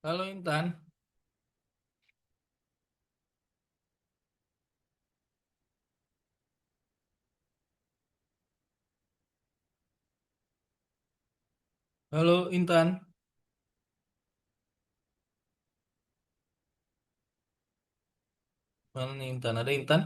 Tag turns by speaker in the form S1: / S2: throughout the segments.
S1: Halo Intan, halo Intan, mana nih Intan? Ada Intan?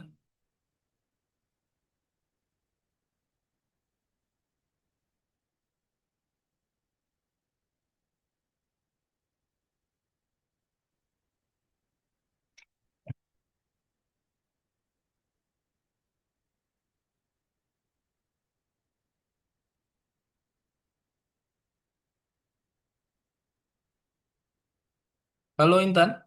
S1: Halo Intan,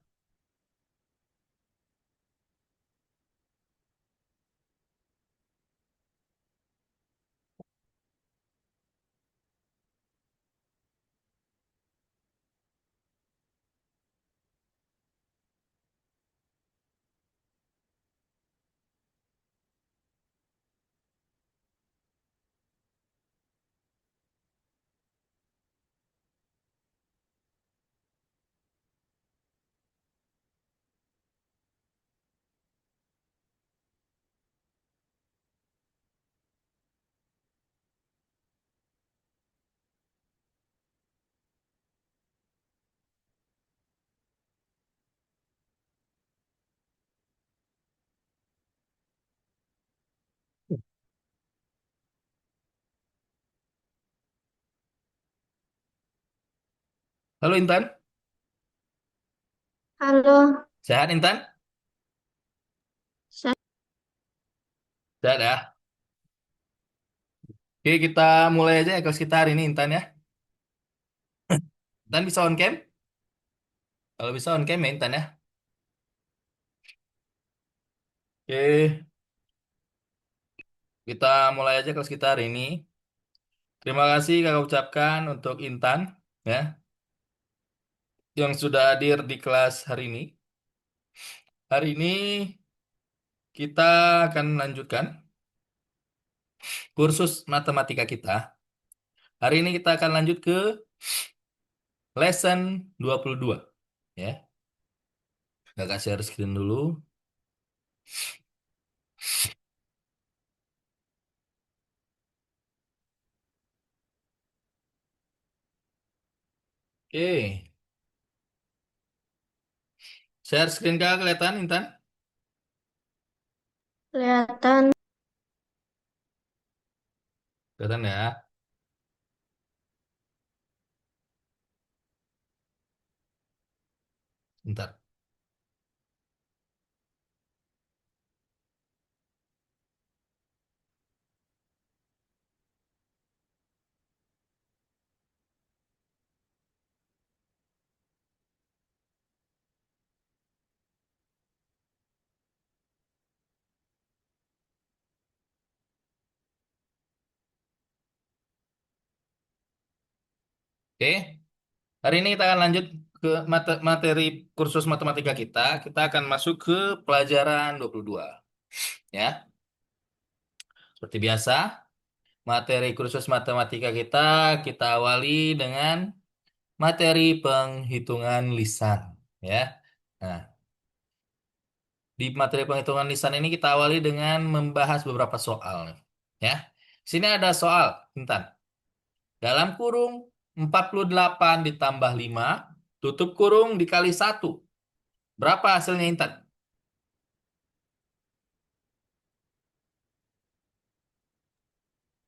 S1: halo Intan,
S2: Halo,
S1: sehat Intan?
S2: saya
S1: Sehat ya. Oke, kita mulai aja ya kelas kita hari ini Intan ya. Intan bisa on cam? Kalau bisa on cam ya Intan ya. Oke, kita mulai aja kelas kita hari ini. Terima kasih kakak ucapkan untuk Intan ya yang sudah hadir di kelas hari ini. Hari ini kita akan melanjutkan kursus matematika kita. Hari ini kita akan lanjut ke lesson 22 ya. Kakak share screen dulu. Oke, share screen kakak kelihatan Intan?
S2: kelihatan.
S1: Kelihatan ya. Bentar. Oke, hari ini kita akan lanjut ke materi kursus matematika kita. Kita akan masuk ke pelajaran 22 ya. Seperti biasa, materi kursus matematika kita awali dengan materi penghitungan lisan ya. Nah, di materi penghitungan lisan ini kita awali dengan membahas beberapa soal nih. Ya. Sini ada soal, Intan. Dalam kurung 48 ditambah 5 tutup kurung dikali satu. Berapa hasilnya, Intan?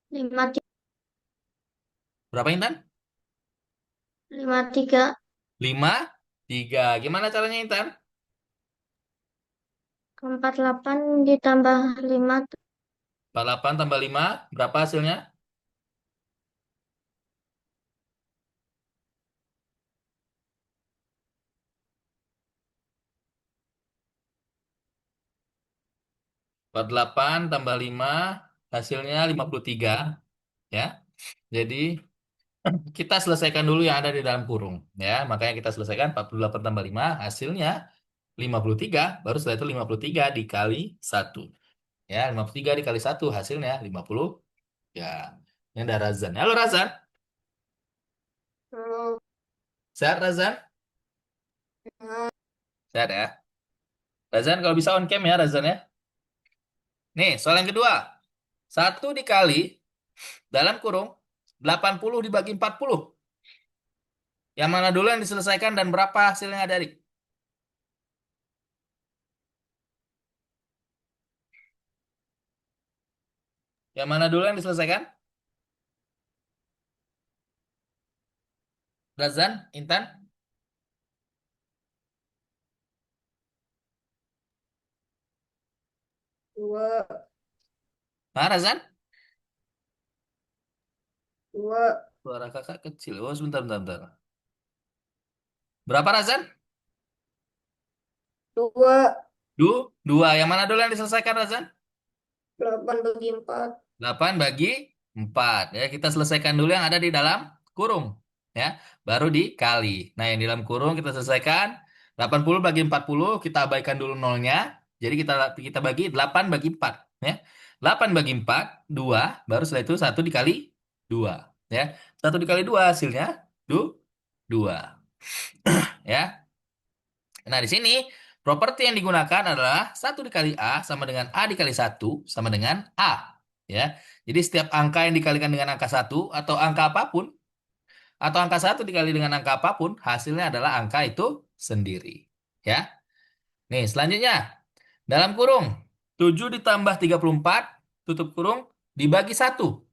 S2: Lima,
S1: Berapa, Intan?
S2: lima tiga,
S1: 5 3. Gimana caranya, Intan?
S2: 48 ditambah 5,
S1: 48 tambah 5 berapa hasilnya? 48 tambah 5 hasilnya 53. Ya. Jadi kita selesaikan dulu yang ada di dalam kurung. Ya. Makanya kita selesaikan 48 tambah 5 hasilnya 53. Baru setelah itu 53 dikali satu. Ya, 53 dikali satu hasilnya 50. Ya, ini ada Razan. Halo Razan,
S2: hmm,
S1: sehat Razan?
S2: Nah,
S1: Sehat ya. Razan kalau bisa on cam ya Razan ya. Nih, soal yang kedua. Satu dikali dalam kurung 80 dibagi 40. Yang mana dulu yang diselesaikan dan berapa hasilnya adik? Yang mana dulu yang diselesaikan? Razan, Intan?
S2: 2,
S1: Nah, Razan?
S2: 2,
S1: Suara kakak kecil. Oh, sebentar, bentar, bentar. Berapa Razan?
S2: 2,
S1: Dua. Yang mana dulu yang diselesaikan Razan?
S2: 8 bagi 4.
S1: 8 bagi 4. Ya, kita selesaikan dulu yang ada di dalam kurung. Ya, baru dikali. Nah, yang di dalam kurung kita selesaikan. 80 bagi 40, kita abaikan dulu nolnya. Jadi kita kita bagi 8 bagi 4. Ya. 8 bagi 4, 2. Baru setelah itu 1 dikali 2. Ya. 1 dikali 2 hasilnya 2. Ya. Nah, di sini properti yang digunakan adalah 1 dikali A sama dengan A dikali 1 sama dengan A. Ya. Jadi setiap angka yang dikalikan dengan angka 1 atau angka apapun, atau angka 1 dikali dengan angka apapun, hasilnya adalah angka itu sendiri. Ya. Nih, selanjutnya. Dalam kurung, 7 ditambah 34, tutup kurung, dibagi 1.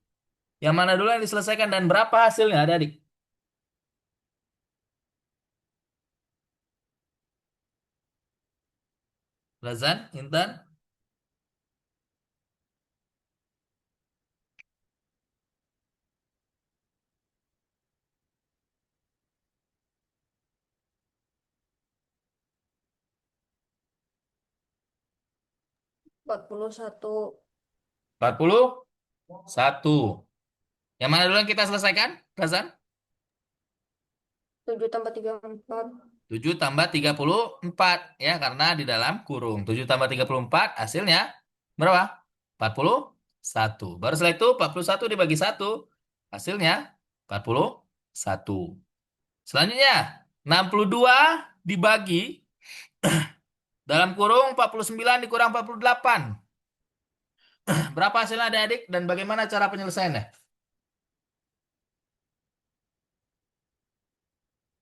S1: Yang mana dulu yang diselesaikan dan berapa hasilnya, adik-adik? Razan, Intan?
S2: 41.
S1: 41. Yang mana dulu yang kita selesaikan, Razan?
S2: 7 tambah 3, 4.
S1: 7 tambah 34. Ya, karena di dalam kurung. 7 tambah 34 hasilnya berapa? 41. Baru setelah itu 41 dibagi 1. Hasilnya 41. Selanjutnya, 62 dibagi dalam kurung 49 dikurang 48. Berapa hasilnya adik-adik dan bagaimana cara penyelesaiannya?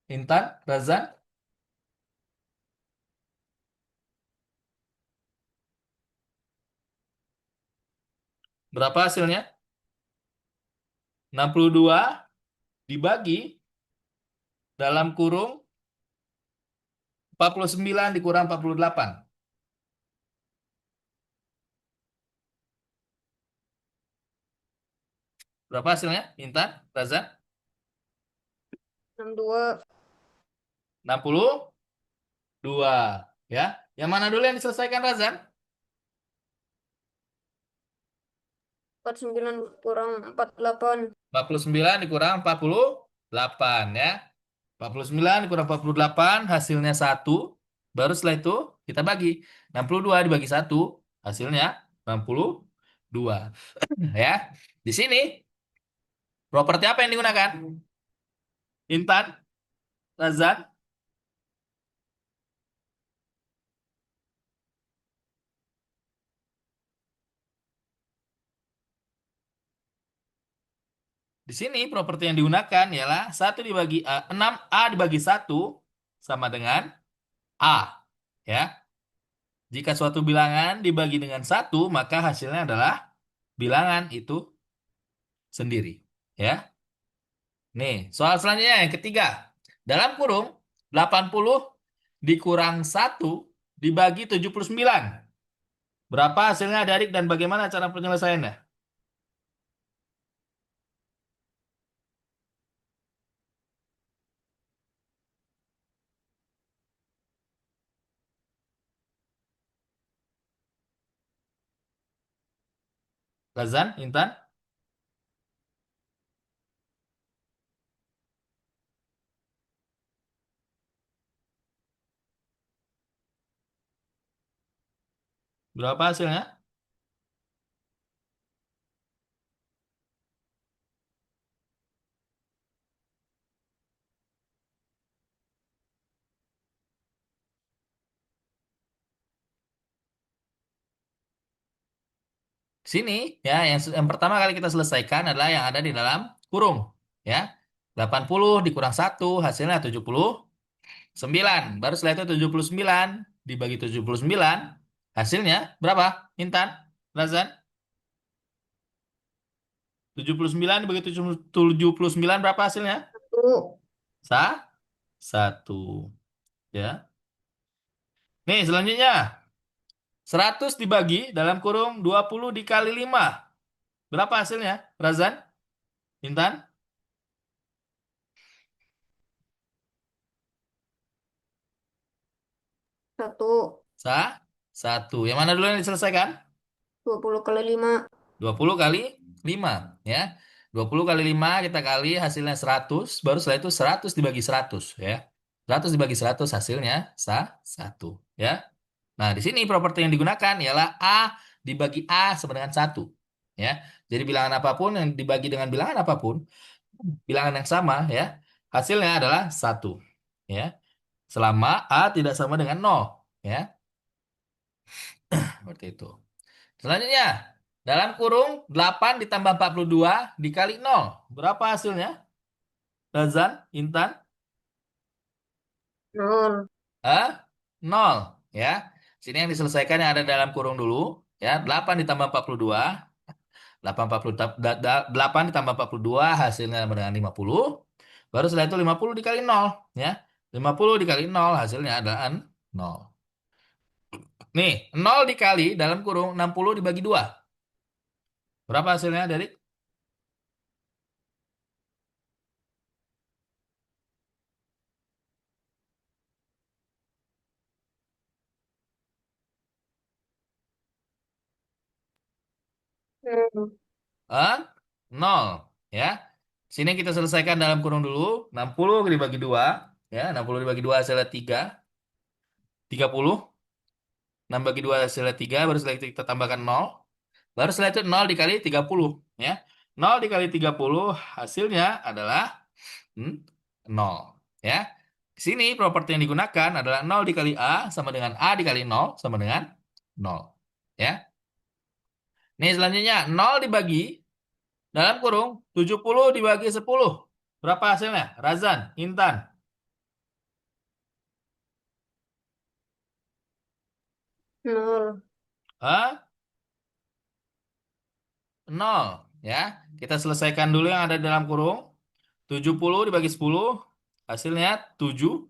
S1: Intan, Razan, berapa hasilnya? 62 dibagi dalam kurung 49 dikurang 48. Berapa hasilnya? Intan, Razan?
S2: 62,
S1: 62. Ya. Yang mana dulu yang diselesaikan, Razan?
S2: 49 kurang 48.
S1: 49 dikurang 48 ya. 49 dikurang 48 hasilnya 1. Baru setelah itu kita bagi. 62 dibagi 1 hasilnya 62. Ya. Di sini properti apa yang digunakan? Intan, Razan? Di sini properti yang digunakan ialah 1 dibagi A, 6A dibagi 1 sama dengan A. Ya. Jika suatu bilangan dibagi dengan 1, maka hasilnya adalah bilangan itu sendiri. Ya. Nih, soal selanjutnya yang ketiga. Dalam kurung 80 dikurang 1 dibagi 79. Berapa hasilnya adik dan bagaimana cara penyelesaiannya? Lazan, Intan? Berapa hasilnya? Sini ya, yang pertama kali kita selesaikan adalah yang ada di dalam kurung. Ya, 80 dikurang 1 hasilnya 79. Baru setelah itu 79 dibagi 79 hasilnya berapa? Intan, Razan? 79 dibagi 79 berapa hasilnya?
S2: Satu.
S1: Sa? Satu. Ya. Nih selanjutnya. 100 dibagi dalam kurung 20 dikali 5. Berapa hasilnya? Razan? Intan?
S2: Satu.
S1: Sa? Satu. Yang mana dulu yang diselesaikan?
S2: 20 kali 5.
S1: 20 kali 5. Ya. 20 kali 5 kita kali hasilnya 100. Baru setelah itu 100 dibagi 100. Ya. 100 dibagi 100 hasilnya satu. Ya. Nah, di sini properti yang digunakan ialah A dibagi A sama dengan 1. Ya. Jadi bilangan apapun yang dibagi dengan bilangan apapun, bilangan yang sama ya, hasilnya adalah 1. Ya. Selama A tidak sama dengan 0. Ya. Seperti itu. Selanjutnya, dalam kurung 8 ditambah 42 dikali 0. Berapa hasilnya? Razan, Intan?
S2: 0.
S1: Ah, 0. Ya. Sini yang diselesaikan yang ada dalam kurung dulu. Ya, 8 ditambah 42. 8 ditambah 42 hasilnya sama dengan 50. Baru setelah itu 50 dikali 0. Ya. 50 dikali 0 hasilnya adalah 0. Nih, 0 dikali dalam kurung 60 dibagi 2. Berapa hasilnya, Derik? 0. 0. Ya. Sini kita selesaikan dalam kurung dulu. 60 dibagi 2. Ya, 60 dibagi 2 hasilnya 3. 30. 6 bagi 2 hasilnya 3. Baru setelah itu kita tambahkan 0. Baru setelah itu 0 dikali 30. Ya. 0 dikali 30 hasilnya adalah 0. Ya. Di sini properti yang digunakan adalah 0 dikali A sama dengan A dikali 0 sama dengan 0. Ya. Nih selanjutnya 0 dibagi dalam kurung 70 dibagi 10. Berapa hasilnya? Razan, Intan.
S2: 0.
S1: Hah? 0. Ya. Kita selesaikan dulu yang ada dalam kurung. 70 dibagi 10. Hasilnya 7.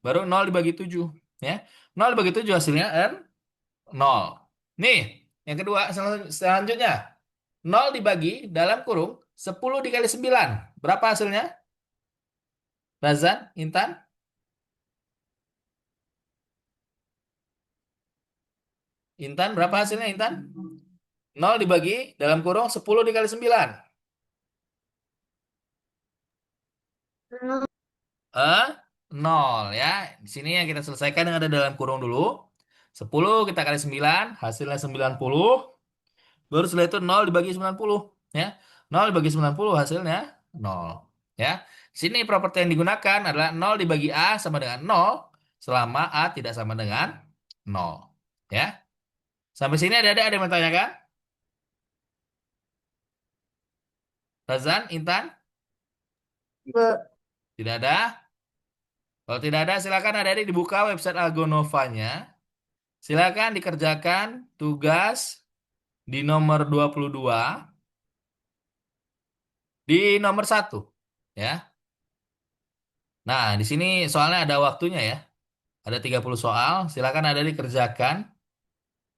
S1: Baru 0 dibagi 7. Ya. 0 dibagi 7 hasilnya 0. Nih, yang kedua selanjutnya. 0 dibagi dalam kurung 10 dikali 9. Berapa hasilnya? Razan, Intan? Intan, berapa hasilnya Intan? 0 dibagi dalam kurung 10 dikali 9.
S2: 0.
S1: Eh, 0 ya. Di sini yang kita selesaikan yang ada dalam kurung dulu. 10 kita kali 9, hasilnya 90. Baru setelah itu 0 dibagi 90. Ya. 0 dibagi 90 hasilnya 0. Ya. Sini properti yang digunakan adalah 0 dibagi A sama dengan 0 selama A tidak sama dengan 0. Ya. Sampai sini ada yang bertanyakan? Razan, Intan?
S2: Enggak.
S1: Tidak ada? Kalau tidak ada silakan adik-adik dibuka website Algonovanya. Silakan dikerjakan tugas di nomor 22 di nomor 1 ya. Nah, di sini soalnya ada waktunya ya. Ada 30 soal, silakan ada dikerjakan.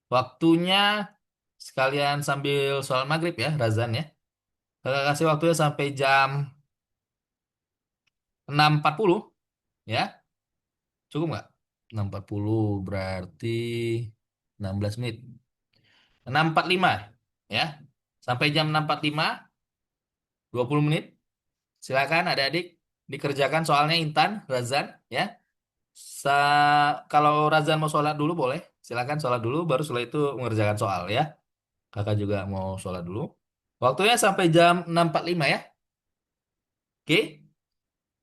S1: Waktunya sekalian sambil soal maghrib ya, Razan ya. Kakak kasih waktunya sampai jam 6.40 ya. Cukup nggak? 6.40 berarti 16 menit. 6.45 ya. Sampai jam 6.45, 20 menit. Silakan adik-adik dikerjakan soalnya Intan, Razan ya. Sa Kalau Razan mau sholat dulu boleh. Silakan sholat dulu baru setelah itu mengerjakan soal ya. Kakak juga mau sholat dulu. Waktunya sampai jam 6.45 ya. Oke?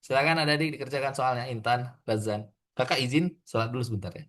S1: Silakan adik-adik dikerjakan soalnya Intan, Razan. Kakak izin sholat dulu sebentar ya.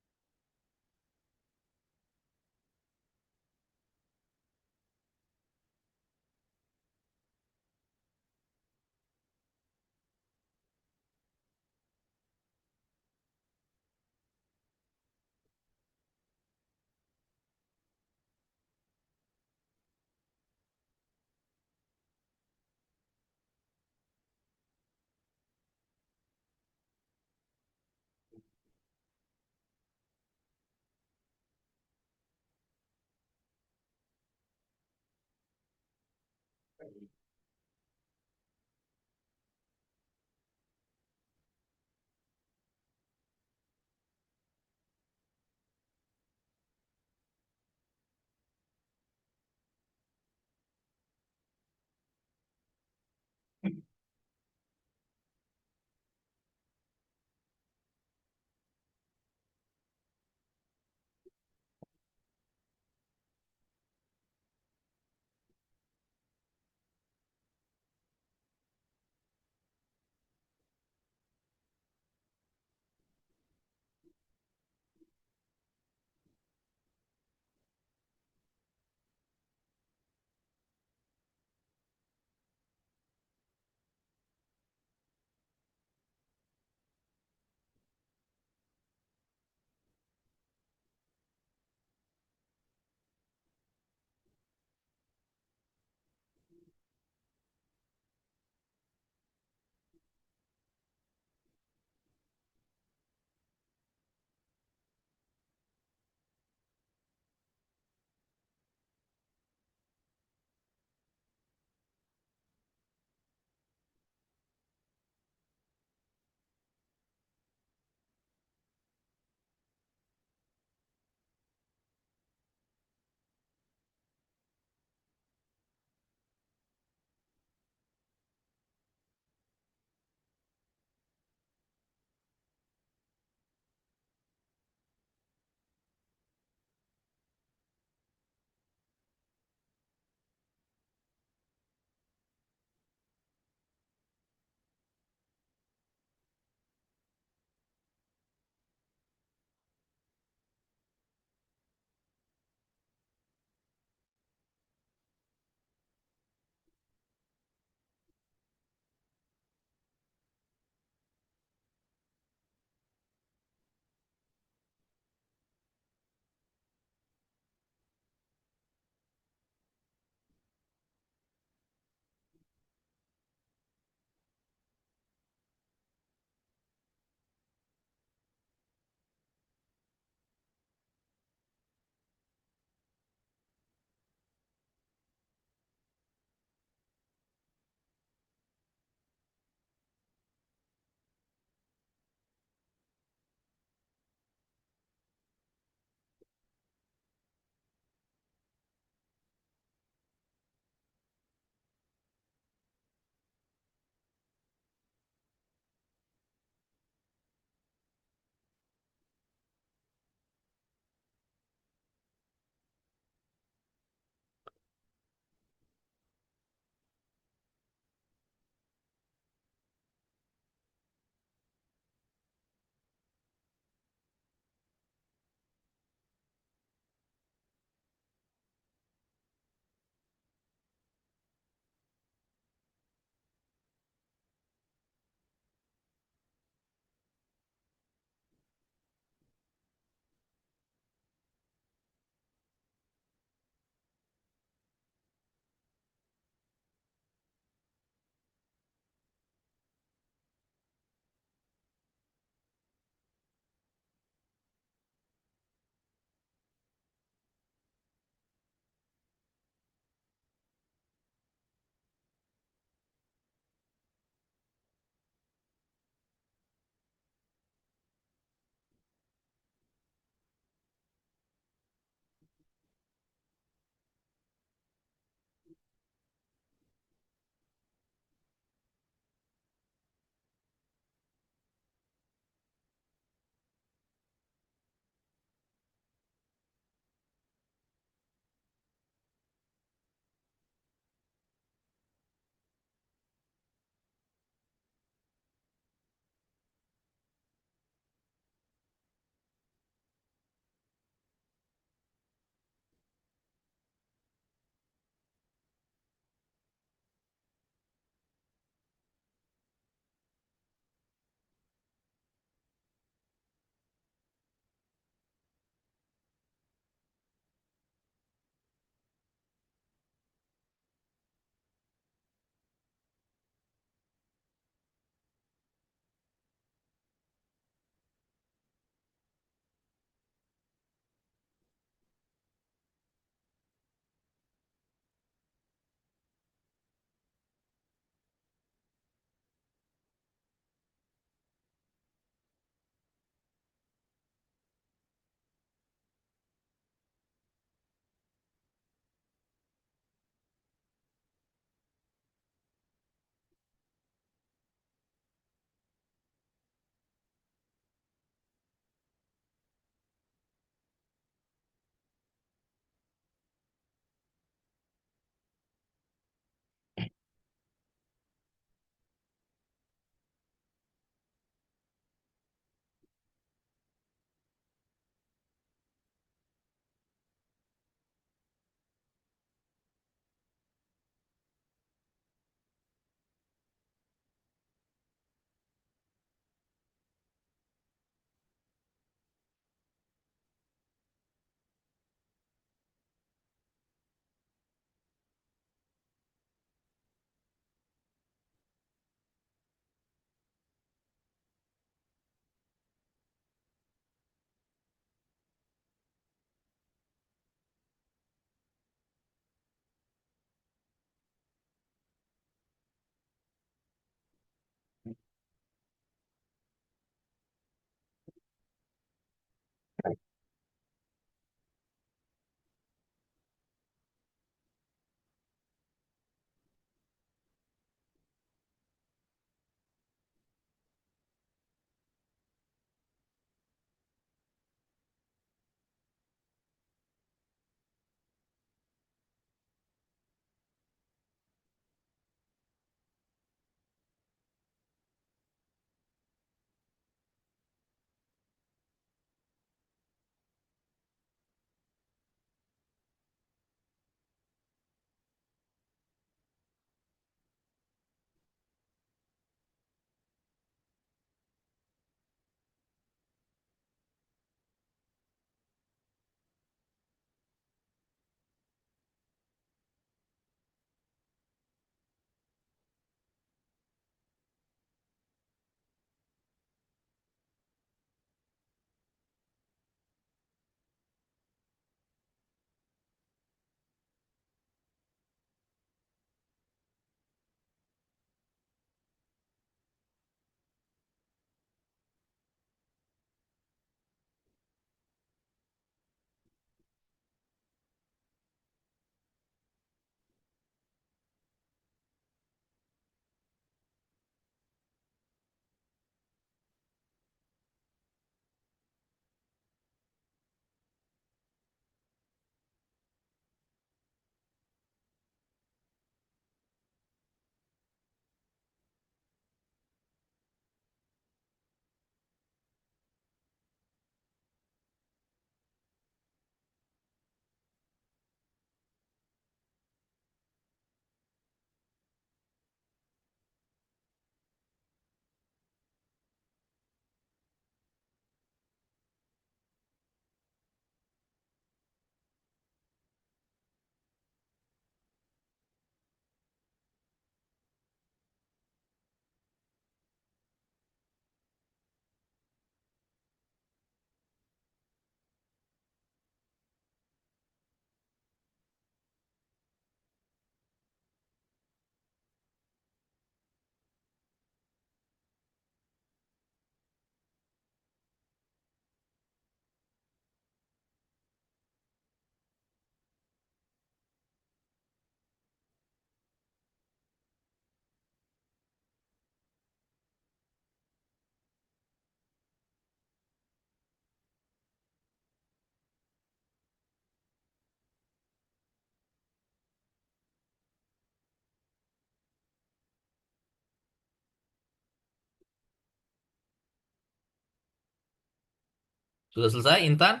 S1: Sudah selesai, Intan?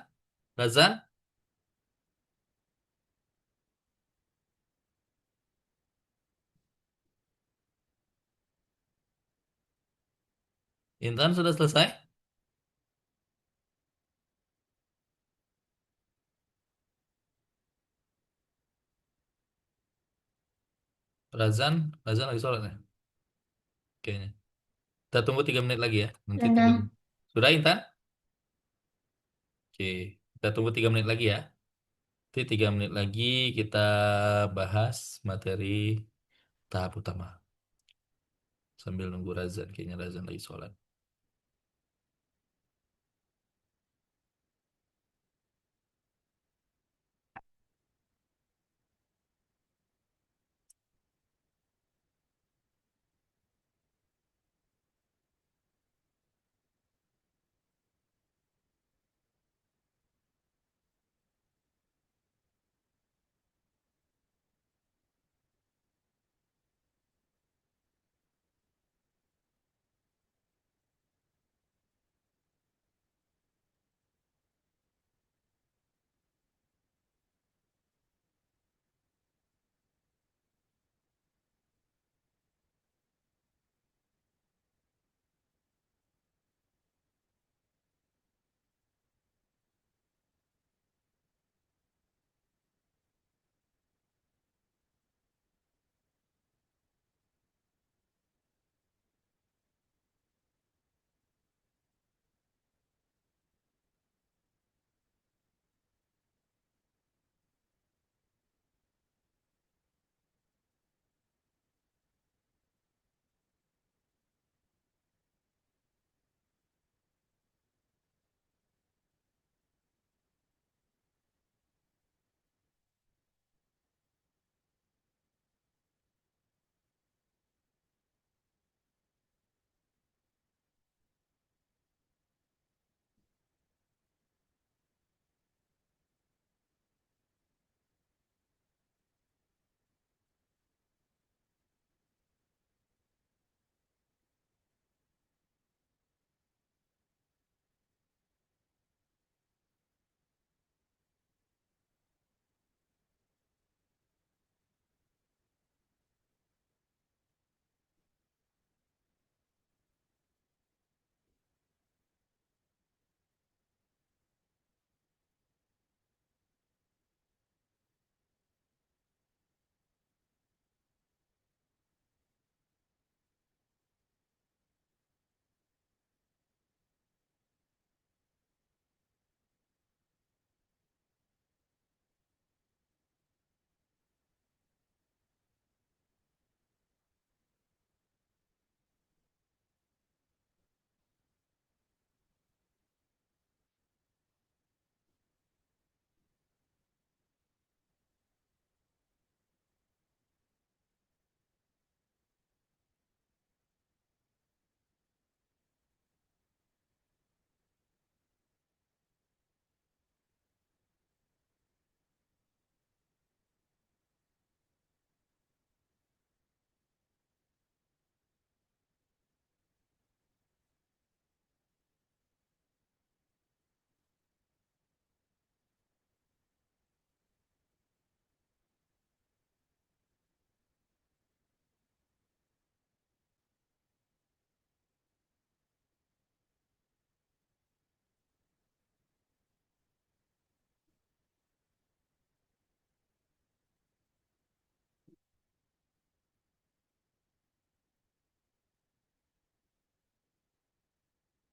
S1: Razan? Intan sudah selesai? Razan? Razan lagi sholat ya? Kayaknya. Kita tunggu 3 menit lagi ya. Nanti 3 menit.
S2: Udah.
S1: Sudah, Intan? Oke. Kita tunggu 3 menit lagi ya. Nanti 3 menit lagi kita bahas materi tahap utama. Sambil nunggu Razan. Kayaknya Razan lagi sholat.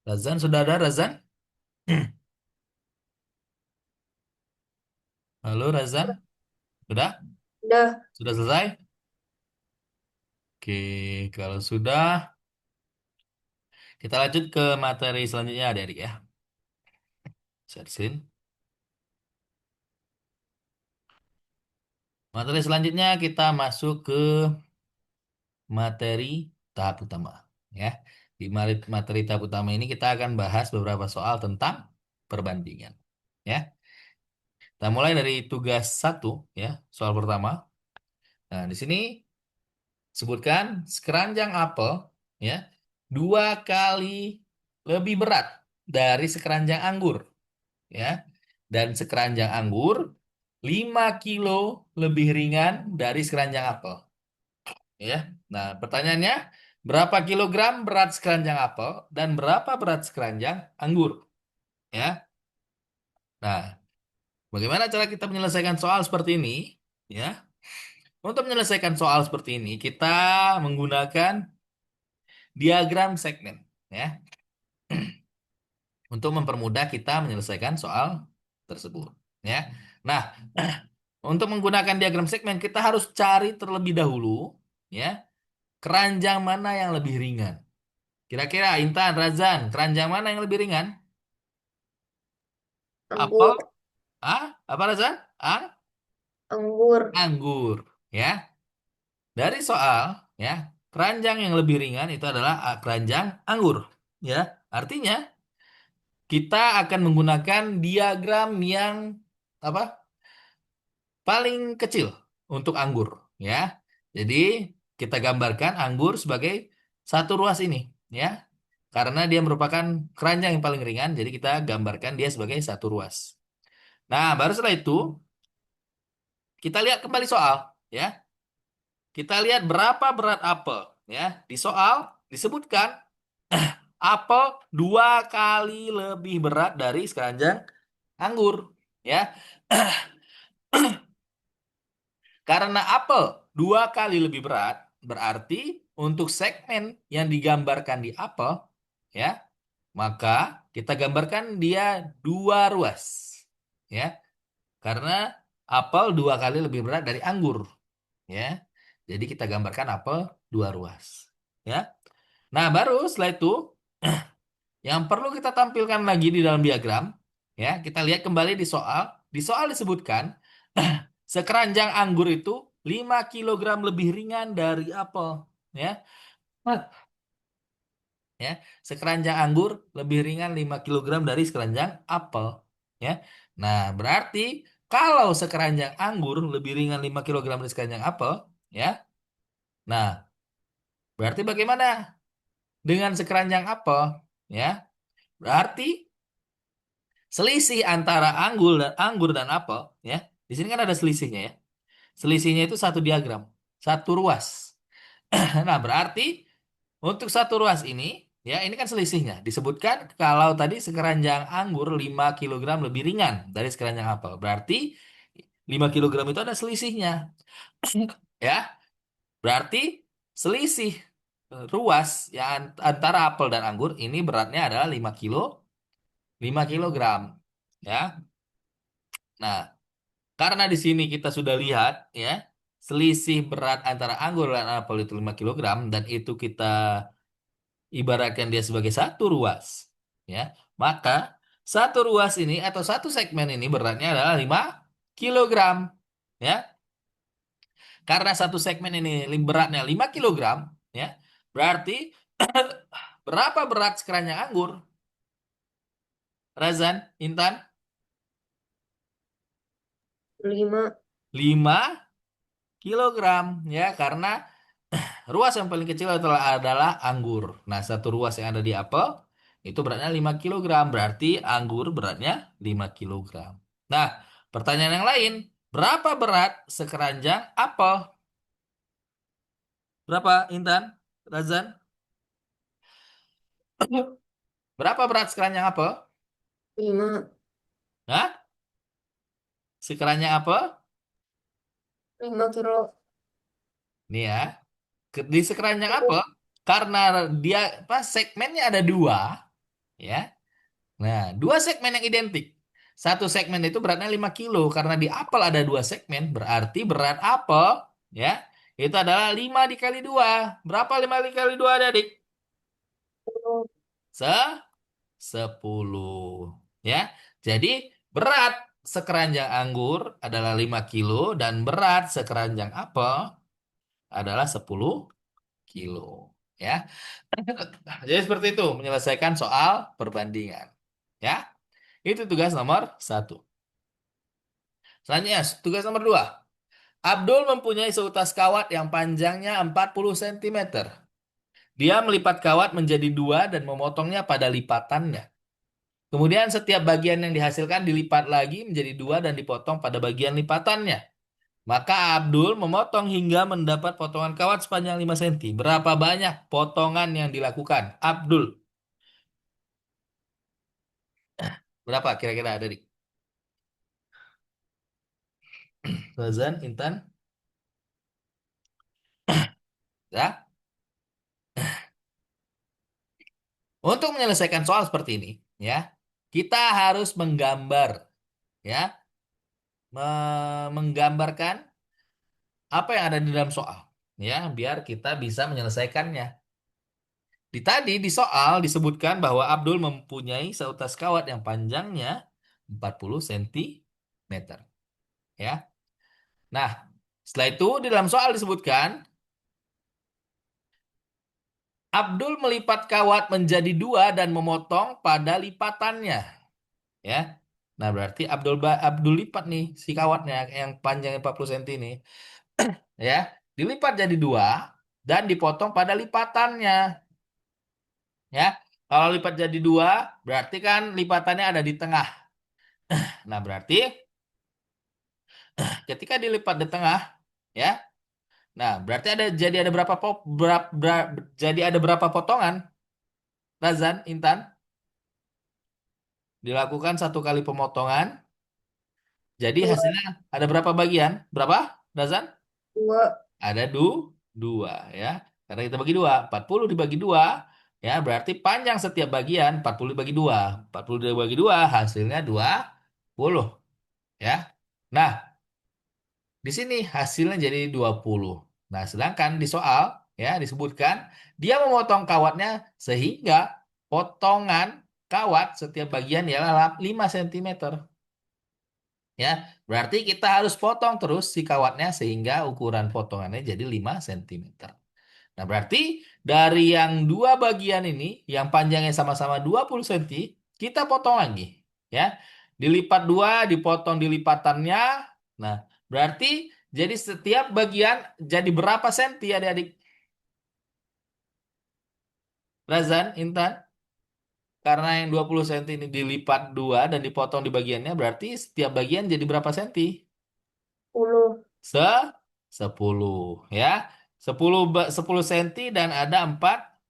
S1: Razan sudah ada, Razan? Halo, Razan? Sudah?
S2: Udah.
S1: Sudah selesai? Oke, kalau sudah, kita lanjut ke materi selanjutnya, adik-adik ya. Share screen. Materi selanjutnya kita masuk ke materi tahap utama. Ya, di materi tahap utama ini kita akan bahas beberapa soal tentang perbandingan. Ya, kita mulai dari tugas 1, ya, soal pertama. Nah, di sini sebutkan sekeranjang apel, ya, 2 kali lebih berat dari sekeranjang anggur. ya. Dan sekeranjang anggur 5 kilo lebih ringan dari sekeranjang apel, ya. Nah, pertanyaannya, berapa kilogram berat sekeranjang apel dan berapa berat sekeranjang anggur, ya? Nah, bagaimana cara kita menyelesaikan soal seperti ini, ya? Untuk menyelesaikan soal seperti ini, kita menggunakan diagram segmen, ya, untuk mempermudah kita menyelesaikan soal tersebut, ya. Nah, untuk menggunakan diagram segmen, kita harus cari terlebih dahulu, ya, keranjang mana yang lebih ringan. Kira-kira Intan, Razan, keranjang mana yang lebih ringan? Apel?
S2: Anggur.
S1: A? Apa Razan? A?
S2: Anggur.
S1: Anggur. Ya. Dari soal, ya, keranjang yang lebih ringan itu adalah keranjang anggur. Ya. Artinya, kita akan menggunakan diagram yang apa? Paling kecil untuk anggur. Ya. Jadi, kita gambarkan anggur sebagai satu ruas ini. Ya. Karena dia merupakan keranjang yang paling ringan, jadi kita gambarkan dia sebagai satu ruas. Nah, baru setelah itu kita lihat kembali soal, ya. Kita lihat berapa berat apel, ya. Di soal disebutkan apel 2 kali lebih berat dari sekeranjang anggur, ya. Karena apel 2 kali lebih berat, berarti untuk segmen yang digambarkan di apel, ya, maka kita gambarkan dia dua ruas, ya. Karena apel 2 kali lebih berat dari anggur, ya. Jadi kita gambarkan apel dua ruas, ya. Nah, baru setelah itu yang perlu kita tampilkan lagi di dalam diagram, ya, kita lihat kembali di soal. Di soal disebutkan sekeranjang anggur itu 5 kilogram lebih ringan dari apel, ya. Ya, sekeranjang anggur lebih ringan 5 kilogram dari sekeranjang apel, ya. Nah, berarti kalau sekeranjang anggur lebih ringan 5 kilogram dari sekeranjang apel, ya. Nah, berarti bagaimana dengan sekeranjang apel, ya? Berarti selisih antara anggur dan apel, ya. Di sini kan ada selisihnya, ya. Selisihnya itu satu diagram, satu ruas. Nah, berarti untuk satu ruas ini, ya, ini kan selisihnya. Disebutkan kalau tadi sekeranjang anggur 5 kilogram lebih ringan dari sekeranjang apel. Berarti 5 kilogram itu ada selisihnya. Ya, berarti selisih ruas ya antara apel dan anggur ini beratnya adalah 5 kilogram. Ya. Nah, karena di sini kita sudah lihat, ya, selisih berat antara anggur dan apel itu 5 kilogram dan itu kita ibaratkan dia sebagai satu ruas, ya, maka satu ruas ini atau satu segmen ini beratnya adalah 5 kilogram, ya. Karena satu segmen ini beratnya 5 kilogram, ya, berarti berapa berat sekeranjang anggur, Razan, Intan?
S2: 5.
S1: 5 kilogram, ya, karena ruas yang paling kecil adalah anggur. Nah, satu ruas yang ada di apel itu beratnya 5 kilogram. Berarti anggur beratnya 5 kilogram. Nah, pertanyaan yang lain. Berapa berat sekeranjang apel? Berapa, Intan? Razan? Berapa berat sekeranjang apel?
S2: 5.
S1: Hah? Sekeranjang apel?
S2: 5 kilo.
S1: Nih ya. Di sekeranjang apel, karena dia pas segmennya ada dua, ya. Nah, dua segmen yang identik. Satu segmen itu beratnya 5 kilo. Karena di apel ada dua segmen, berarti berat apel, ya, itu adalah 5 dikali 2. Berapa 5 dikali 2, adik? Se 10. Ya, jadi berat sekeranjang anggur adalah 5 kilo dan berat sekeranjang apel adalah 10 kilo. Ya, jadi seperti itu menyelesaikan soal perbandingan. Ya, itu tugas nomor 1. Selanjutnya, tugas nomor 2. Abdul mempunyai seutas kawat yang panjangnya 40 cm. Dia melipat kawat menjadi dua dan memotongnya pada lipatannya. Kemudian setiap bagian yang dihasilkan dilipat lagi menjadi dua dan dipotong pada bagian lipatannya. Maka Abdul memotong hingga mendapat potongan kawat sepanjang 5 cm. Berapa banyak potongan yang dilakukan? Abdul, berapa kira-kira ada di? Razan, Intan, ya? Untuk menyelesaikan soal seperti ini, ya, kita harus menggambar, ya, menggambarkan apa yang ada di dalam soal, ya, biar kita bisa menyelesaikannya. Di soal disebutkan bahwa Abdul mempunyai seutas kawat yang panjangnya 40 cm, ya. Nah, setelah itu di dalam soal disebutkan Abdul melipat kawat menjadi dua dan memotong pada lipatannya, ya. Nah, berarti Abdul lipat nih si kawatnya yang panjangnya 40 cm ini, ya. Dilipat jadi dua dan dipotong pada lipatannya, ya. Kalau lipat jadi dua, berarti kan lipatannya ada di tengah. Nah, berarti ketika dilipat di tengah, ya. Nah, berarti ada berapa jadi ada berapa potongan? Razan, Intan, dilakukan satu kali pemotongan. Jadi
S2: Dua,
S1: hasilnya ada berapa bagian? Berapa, Razan?
S2: dua,
S1: Ada dua, ya. Karena kita bagi dua, 40 dibagi dua, ya berarti panjang setiap bagian 40 dibagi dua. 40 dibagi dua hasilnya 20, ya. Nah, di sini hasilnya jadi 20. Nah, sedangkan di soal, ya, disebutkan dia memotong kawatnya sehingga potongan kawat setiap bagian ialah 5 cm. Ya, berarti kita harus potong terus si kawatnya sehingga ukuran potongannya jadi 5 cm. Nah, berarti dari yang dua bagian ini, yang panjangnya sama-sama 20 cm, kita potong lagi. Ya, dilipat dua, dipotong di lipatannya. Nah, berarti jadi setiap bagian jadi berapa senti adik-adik? Razan, Intan? Karena yang 20 cm ini dilipat dua dan dipotong di bagiannya, berarti setiap bagian jadi berapa senti?
S2: 10.
S1: Se 10, ya. 10 senti dan ada 4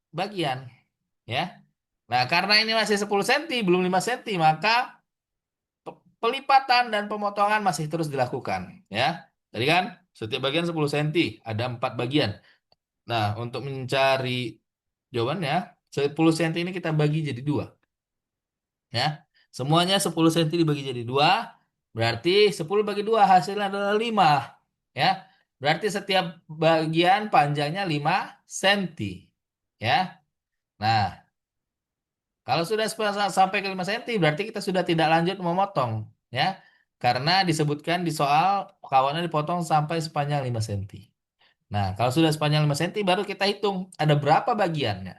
S1: bagian, ya. Nah, karena ini masih 10 senti, belum 5 senti, maka pelipatan dan pemotongan masih terus dilakukan, ya. Tadi kan setiap bagian 10 senti, ada 4 bagian. Nah, untuk mencari jawabannya, 10 senti ini kita bagi jadi dua, ya. Semuanya 10 senti dibagi jadi dua, berarti 10 bagi dua hasilnya adalah 5, ya. Berarti setiap bagian panjangnya 5 senti, ya. Nah, kalau sudah sampai ke 5 cm, berarti kita sudah tidak lanjut memotong, ya. Karena disebutkan di soal kawannya dipotong sampai sepanjang 5 cm. Nah, kalau sudah sepanjang 5 cm, baru kita hitung ada berapa bagiannya,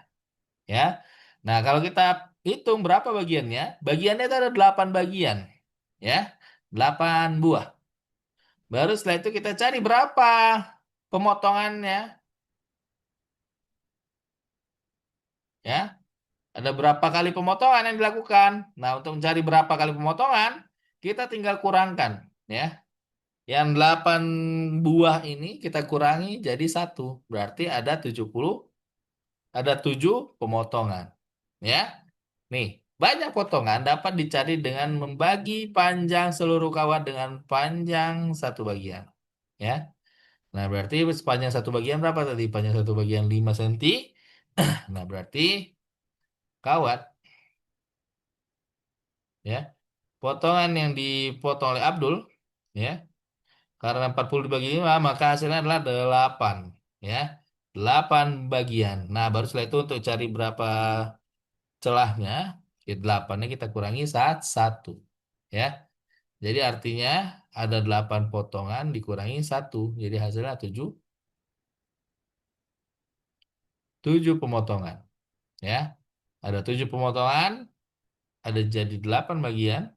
S1: ya. Nah, kalau kita hitung berapa bagiannya, bagiannya itu ada 8 bagian, ya. 8 buah. Baru setelah itu kita cari berapa pemotongannya, ya. Ada berapa kali pemotongan yang dilakukan. Nah, untuk mencari berapa kali pemotongan, kita tinggal kurangkan, ya. Yang 8 buah ini kita kurangi jadi satu. Berarti ada 70, ada 7 pemotongan. Ya. Nih, banyak potongan dapat dicari dengan membagi panjang seluruh kawat dengan panjang satu bagian. Ya. Nah, berarti sepanjang satu bagian berapa tadi? Panjang satu bagian 5 cm. Nah, berarti kawat, ya. Potongan yang dipotong oleh Abdul, ya. Karena 40 dibagi 5, maka hasilnya adalah 8. Ya, 8 bagian. Nah, baru setelah itu untuk cari berapa celahnya, 8-nya kita kurangi satu. Ya, jadi artinya ada 8 potongan dikurangi satu. Jadi hasilnya 7, 7 pemotongan. Ya, ada 7 pemotongan, ada jadi 8 bagian.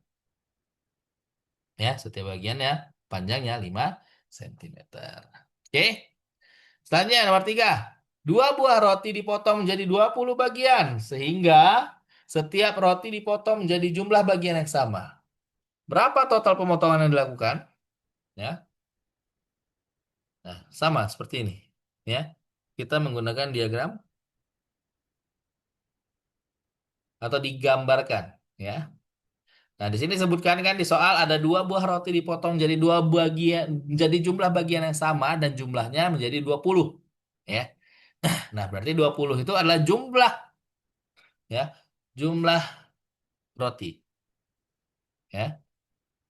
S1: Ya, setiap bagiannya panjangnya 5 cm. Oke. Selanjutnya nomor 3. Dua buah roti dipotong menjadi 20 bagian. Sehingga Setiap roti dipotong menjadi jumlah bagian yang sama. Berapa total pemotongan yang dilakukan? Ya. Nah, sama seperti ini. Ya. Kita menggunakan diagram atau digambarkan, ya. Nah, di sini sebutkan kan di soal ada dua buah roti dipotong jadi dua bagian, jadi jumlah bagian yang sama dan jumlahnya menjadi 20. Ya. Nah, berarti 20 itu adalah jumlah, ya, jumlah roti, ya.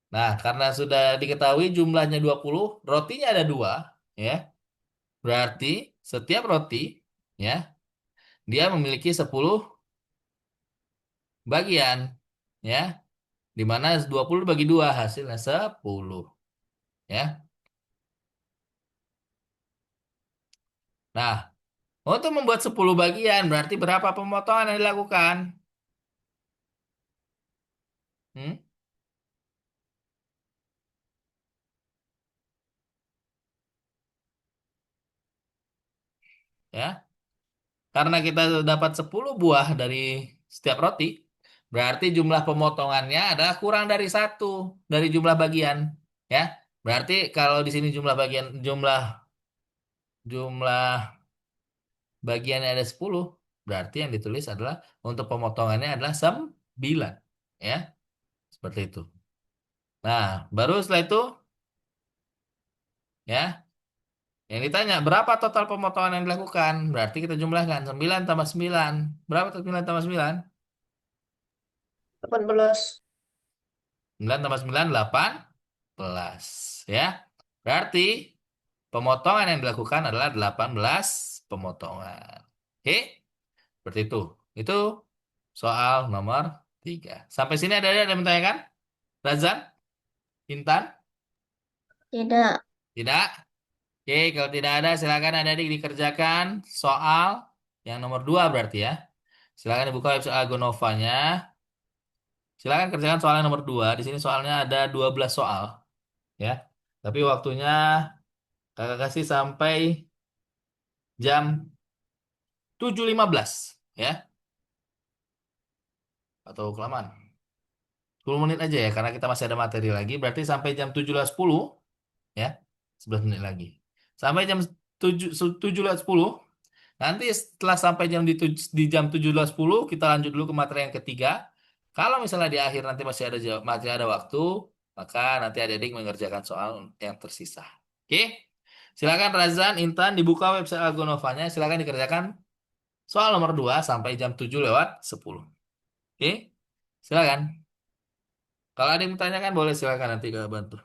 S1: Nah, karena sudah diketahui jumlahnya 20, rotinya ada dua, ya. Berarti setiap roti, ya, dia memiliki 10 bagian, ya. Di mana 20 bagi 2 hasilnya 10, ya. Nah, untuk membuat 10 bagian berarti berapa pemotongan yang dilakukan? Hmm? Ya. Karena kita dapat 10 buah dari setiap roti, berarti jumlah pemotongannya adalah kurang dari satu dari jumlah bagian. Ya, berarti kalau di sini jumlah bagiannya ada 10, berarti yang ditulis adalah untuk pemotongannya adalah 9. Ya, seperti itu. Nah, baru setelah itu, ya, yang ditanya berapa total pemotongan yang dilakukan? Berarti kita jumlahkan 9 tambah 9. Berapa 9 tambah 9?
S2: 18.
S1: 9 tambah 9, 18. Ya. Berarti pemotongan yang dilakukan adalah 18 pemotongan. Oke? Seperti itu. Itu soal nomor 3. Sampai sini ada yang menanyakan? Razan? Intan?
S2: Tidak.
S1: Tidak? Oke, kalau tidak ada silakan adik-adik dikerjakan soal yang nomor 2 berarti ya. Silakan dibuka website Agonovanya. Silakan kerjakan soal yang nomor 2. Di sini soalnya ada 12 soal, ya. Tapi waktunya kakak kasih sampai jam 7.15, ya, atau kelamaan. 10 menit aja ya karena kita masih ada materi lagi. Berarti sampai jam 17.10, ya. 11 menit lagi. Sampai jam 17.10. Nanti setelah sampai di jam 17.10 kita lanjut dulu ke materi yang ketiga. Kalau misalnya di akhir nanti masih ada waktu, maka nanti adik-adik mengerjakan soal yang tersisa. Oke? Silakan Razan, Intan dibuka website Algonovanya, silakan dikerjakan soal nomor 2 sampai jam 7:10. Oke? Silakan. Kalau ada yang mau tanyakan boleh silakan nanti ke bantu.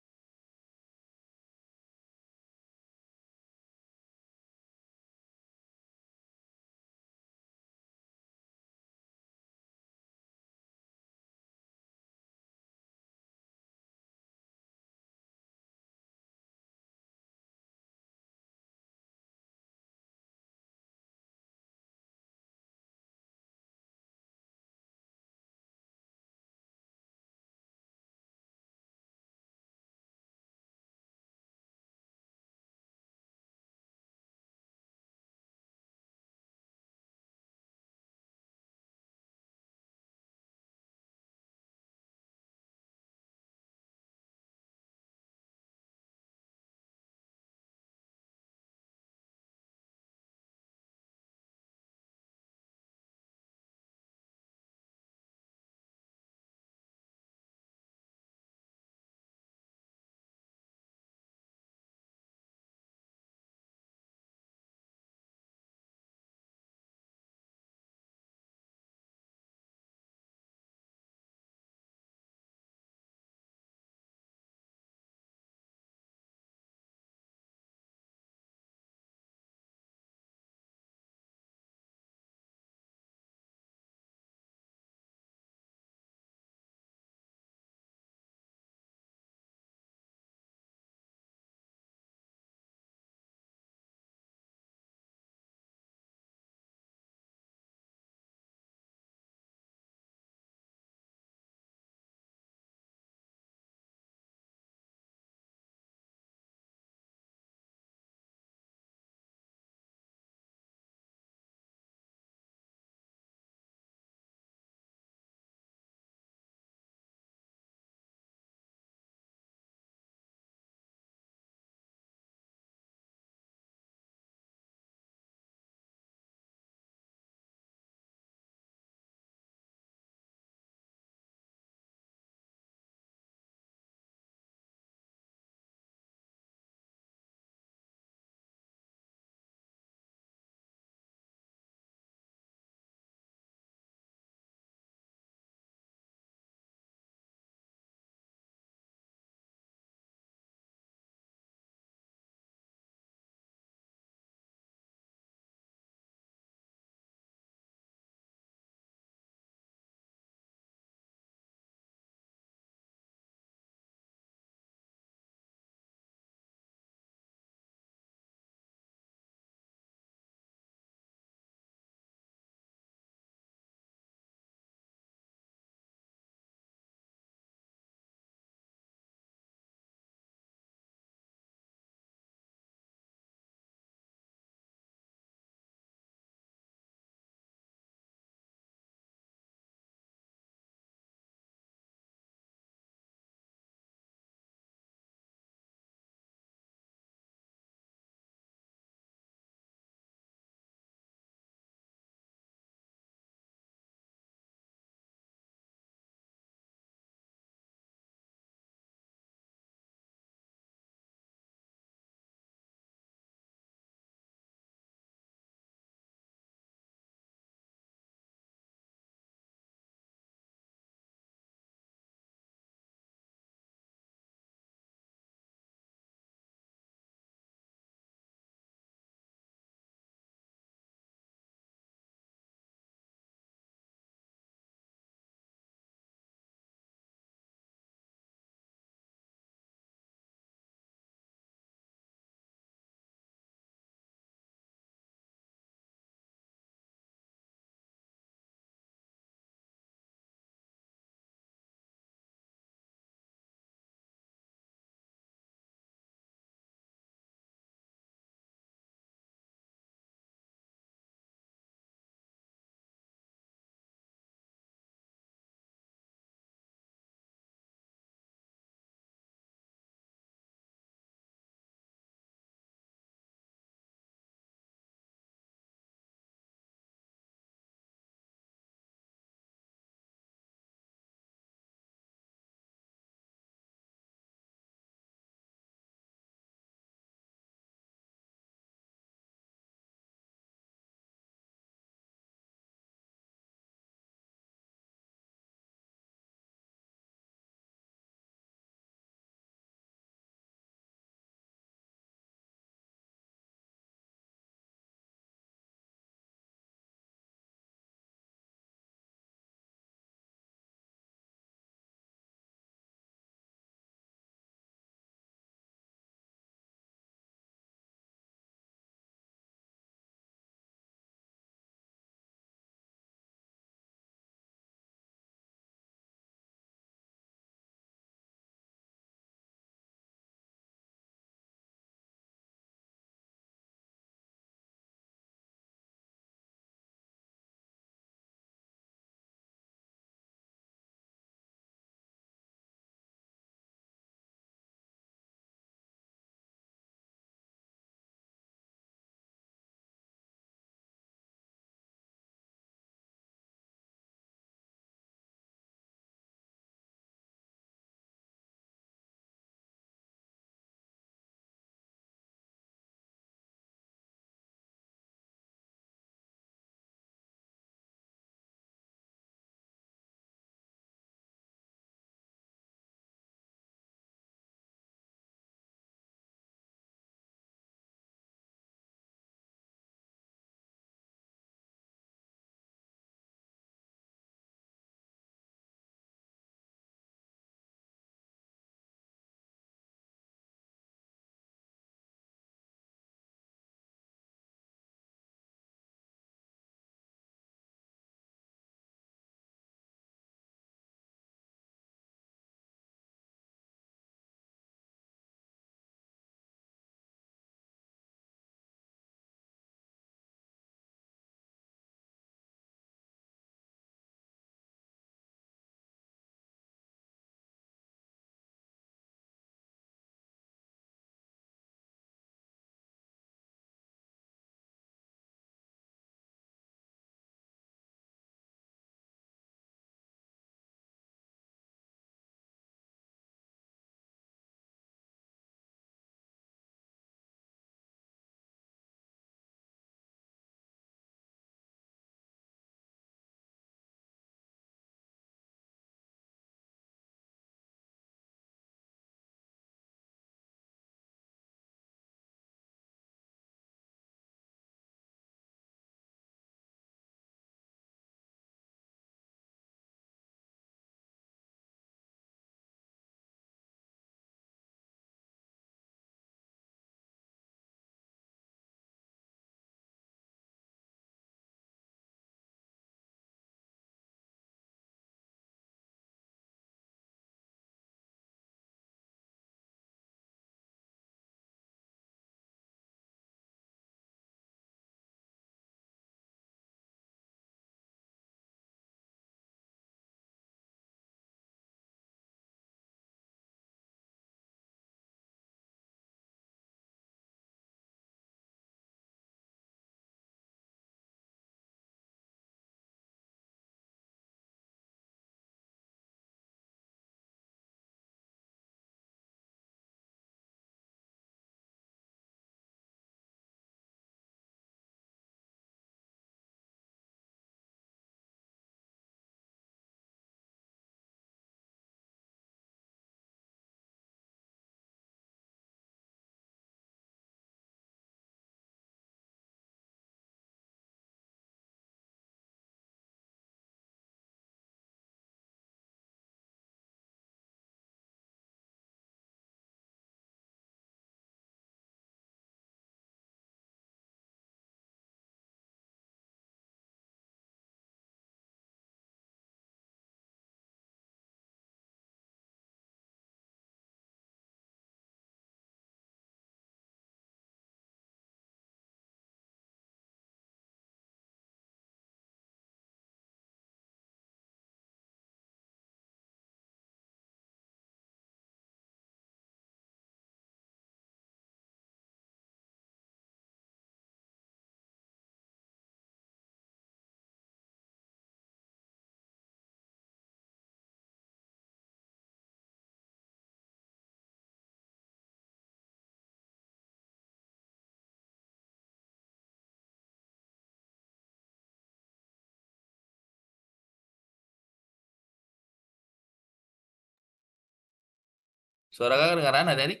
S1: Suara kakak kedengaran adik-adik?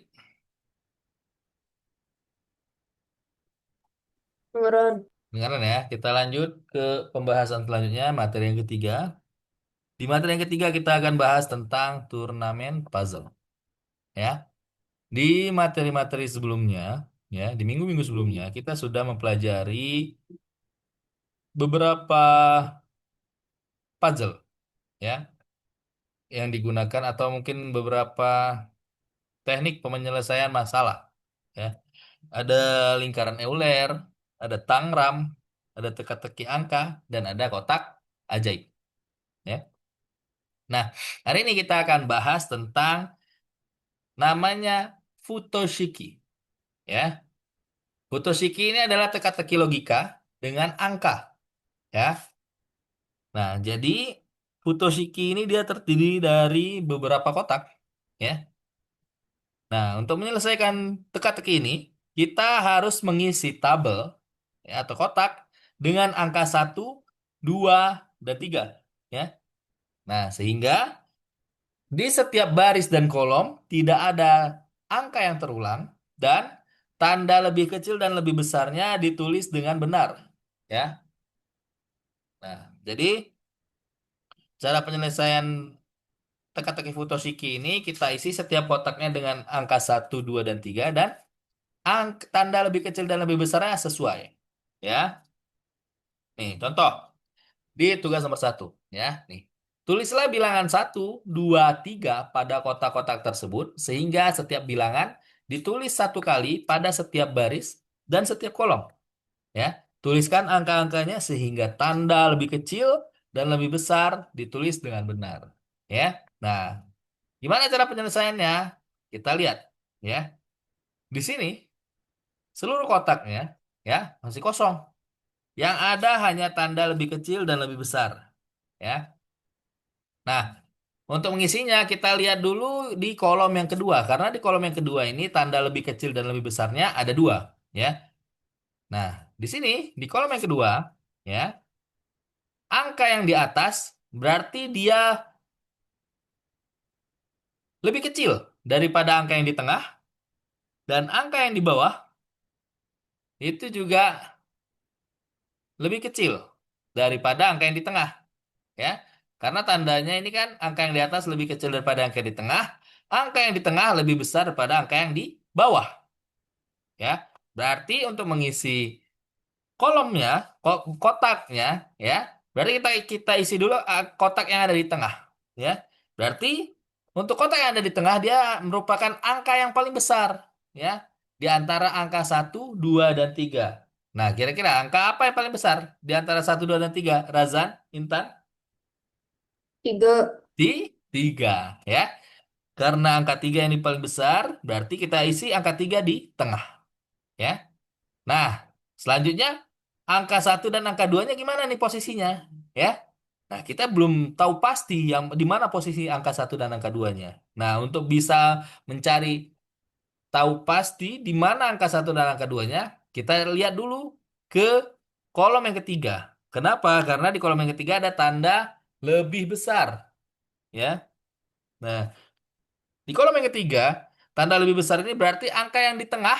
S2: Kedengeran.
S1: Kedengaran ya. Kita lanjut ke pembahasan selanjutnya, materi yang ketiga. Di materi yang ketiga kita akan bahas tentang turnamen puzzle. Ya. Di materi-materi sebelumnya, ya, di minggu-minggu sebelumnya kita sudah mempelajari beberapa puzzle, ya, yang digunakan atau mungkin beberapa teknik penyelesaian masalah. Ya. Ada lingkaran Euler, ada tangram, ada teka-teki angka, dan ada kotak ajaib. Ya. Nah, hari ini kita akan bahas tentang namanya futoshiki. Ya, futoshiki ini adalah teka-teki logika dengan angka. Ya, nah jadi futoshiki ini dia terdiri dari beberapa kotak. Ya, nah untuk menyelesaikan teka-teki ini kita harus mengisi tabel, ya, atau kotak dengan angka 1, 2, dan 3. Ya, nah sehingga di setiap baris dan kolom tidak ada angka yang terulang dan tanda lebih kecil dan lebih besarnya ditulis dengan benar. Ya. Nah, jadi cara penyelesaian teka-teki Futoshiki ini kita isi setiap kotaknya dengan angka 1, 2, dan 3 dan tanda lebih kecil dan lebih besarnya sesuai. Ya. Nih, contoh di tugas nomor 1. Ya, nih. Tulislah bilangan 1, 2, 3 pada kotak-kotak tersebut sehingga setiap bilangan ditulis 1 kali pada setiap baris dan setiap kolom. Ya, tuliskan angka-angkanya sehingga tanda lebih kecil dan lebih besar ditulis dengan benar. Ya, nah, gimana cara penyelesaiannya? Kita lihat. Ya, di sini seluruh kotaknya ya masih kosong. Yang ada hanya tanda lebih kecil dan lebih besar. Ya, nah, untuk mengisinya, kita lihat dulu di kolom yang kedua. Karena di kolom yang kedua ini tanda lebih kecil dan lebih besarnya ada 2. Ya. Nah, di sini, di kolom yang kedua, ya, angka yang di atas berarti dia lebih kecil daripada angka yang di tengah. Dan angka yang di bawah itu juga lebih kecil daripada angka yang di tengah. Ya. Karena tandanya ini kan angka yang di atas lebih kecil daripada angka yang di tengah. Angka yang di tengah lebih besar daripada angka yang di bawah. Ya, berarti untuk mengisi kolomnya, kotaknya, ya, berarti kita kita isi dulu kotak yang ada di tengah, ya. Berarti untuk kotak yang ada di tengah dia merupakan angka yang paling besar, ya, di antara angka 1, 2, dan 3. Nah, kira-kira angka apa yang paling besar di antara 1, 2, dan 3? Razan, Intan?
S2: 3.
S1: Di 3, ya. Karena angka 3 yang paling besar, berarti kita isi angka 3 di tengah, ya. Nah, selanjutnya angka 1 dan angka 2-nya gimana nih posisinya? Ya. Nah, kita belum tahu pasti yang di mana posisi angka 1 dan angka 2-nya. Nah, untuk bisa mencari tahu pasti di mana angka 1 dan angka 2-nya, kita lihat dulu ke kolom yang ketiga. Kenapa? Karena di kolom yang ketiga ada tanda lebih besar, ya. Nah, di kolom yang ketiga, tanda lebih besar ini berarti angka yang di tengah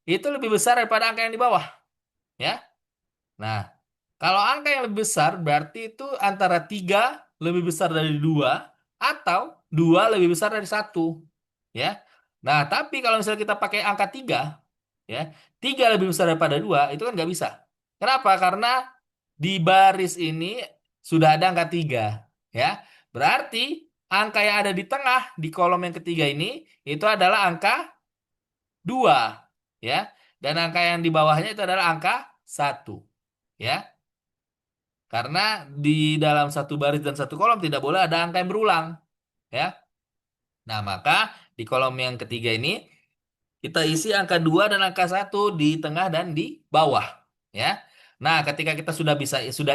S1: itu lebih besar daripada angka yang di bawah, ya. Nah, kalau angka yang lebih besar berarti itu antara 3 lebih besar dari 2 atau 2 lebih besar dari 1. Ya. Nah, tapi kalau misalnya kita pakai angka 3, ya, 3 lebih besar daripada 2 itu kan nggak bisa. Kenapa? Karena di baris ini sudah ada angka 3. Ya. Berarti angka yang ada di tengah di kolom yang ketiga ini itu adalah angka 2. Ya. Dan angka yang di bawahnya itu adalah angka 1. Ya. Karena di dalam satu baris dan satu kolom tidak boleh ada angka yang berulang, ya. Nah, maka di kolom yang ketiga ini kita isi angka 2 dan angka 1 di tengah dan di bawah, ya. Nah, ketika kita sudah